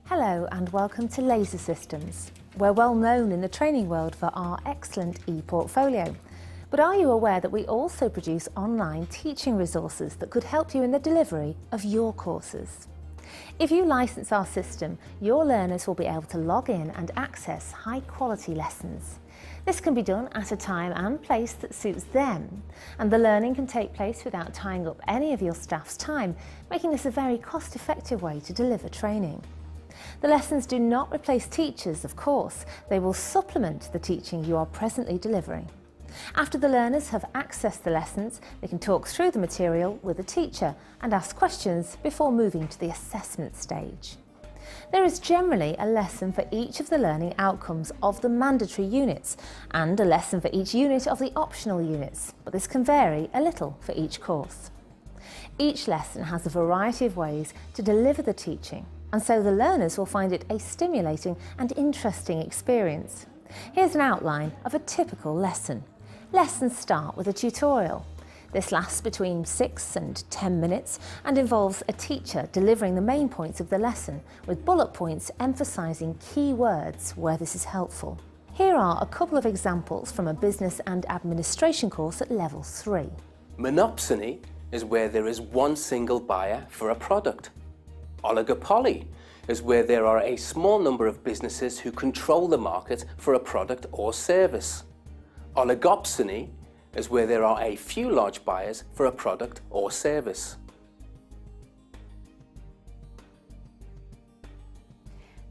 Hello and welcome to Laser Systems. We're well known in the training world for our excellent e-portfolio. But are you aware that we also produce online teaching resources that could help you in the delivery of your courses? If you license our system, your learners will be able to log in and access high-quality lessons. This can be done at a time and place that suits them, and the learning can take place without tying up any of your staff's time, making this a very cost-effective way to deliver training. The lessons do not replace teachers, of course. They will supplement the teaching you are presently delivering. After the learners have accessed the lessons, they can talk through the material with the teacher and ask questions before moving to the assessment stage. There is generally a lesson for each of the learning outcomes of the mandatory units and a lesson for each unit of the optional units, but this can vary a little for each course. Each lesson has a variety of ways to deliver the teaching, and so the learners will find it a stimulating and interesting experience. Here's an outline of a typical lesson. Lessons start with a tutorial. This lasts between 6 and 10 minutes and involves a teacher delivering the main points of the lesson with bullet points emphasising key words where this is helpful. Here are a couple of examples from a business and administration course at level 3. Monopsony is where there is one single buyer for a product. Oligopoly is where there are a small number of businesses who control the market for a product or service. Oligopsony is where there are a few large buyers for a product or service.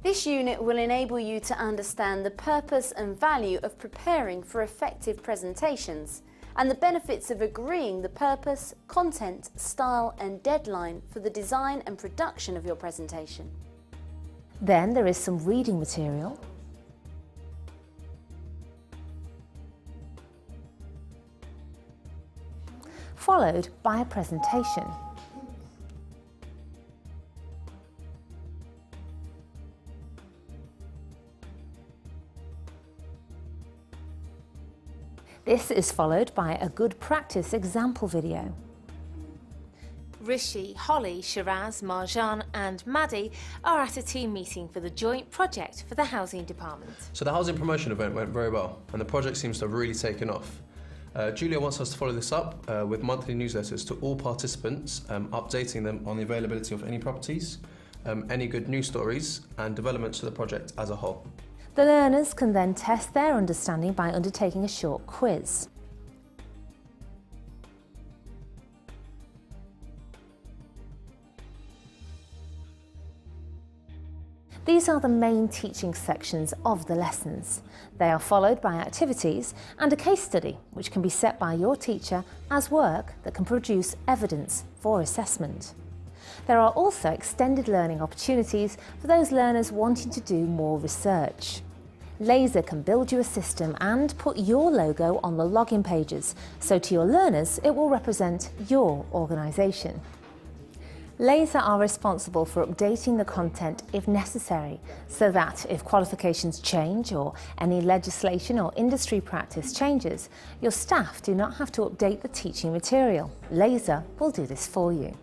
This unit will enable you to understand the purpose and value of preparing for effective presentations and the benefits of agreeing the purpose, content, style and deadline for the design and production of your presentation. Then there is some reading material, followed by a presentation. This is followed by a good practice example video. Rishi, Holly, Shiraz, Marjan and Maddie are at a team meeting for the joint project for the housing department. So the housing promotion event went very well and the project seems to have really taken off. Julia wants us to follow this up with monthly newsletters to all participants, updating them on the availability of any properties, any good news stories and developments to the project as a whole. The learners can then test their understanding by undertaking a short quiz. These are the main teaching sections of the lessons. They are followed by activities and a case study, which can be set by your teacher as work that can produce evidence for assessment. There are also extended learning opportunities for those learners wanting to do more research. Laser can build you a system and put your logo on the login pages, so to your learners it will represent your organisation. Laser are responsible for updating the content if necessary, so that if qualifications change or any legislation or industry practice changes, your staff do not have to update the teaching material. Laser will do this for you.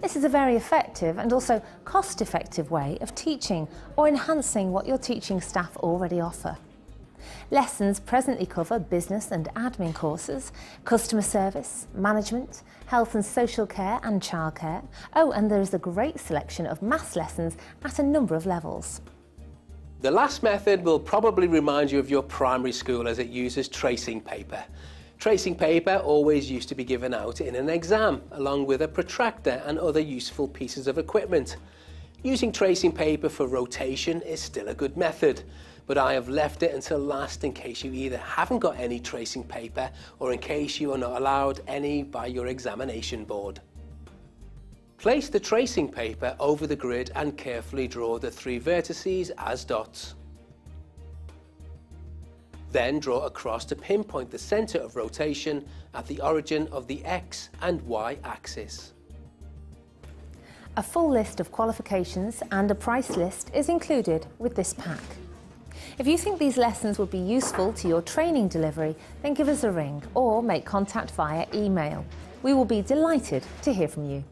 This is a very effective and also cost-effective way of teaching or enhancing what your teaching staff already offer. Lessons presently cover business and admin courses, customer service, management, health and social care and childcare. Oh, and there is a great selection of maths lessons at a number of levels. The last method will probably remind you of your primary school as it uses tracing paper. Tracing paper always used to be given out in an exam, along with a protractor and other useful pieces of equipment. Using tracing paper for rotation is still a good method, but I have left it until last in case you either haven't got any tracing paper or in case you are not allowed any by your examination board. Place the tracing paper over the grid and carefully draw the 3 vertices as dots. Then draw a cross to pinpoint the centre of rotation at the origin of the X and Y axis. A full list of qualifications and a price list is included with this pack. If you think these lessons would be useful to your training delivery, then give us a ring or make contact via email. We will be delighted to hear from you.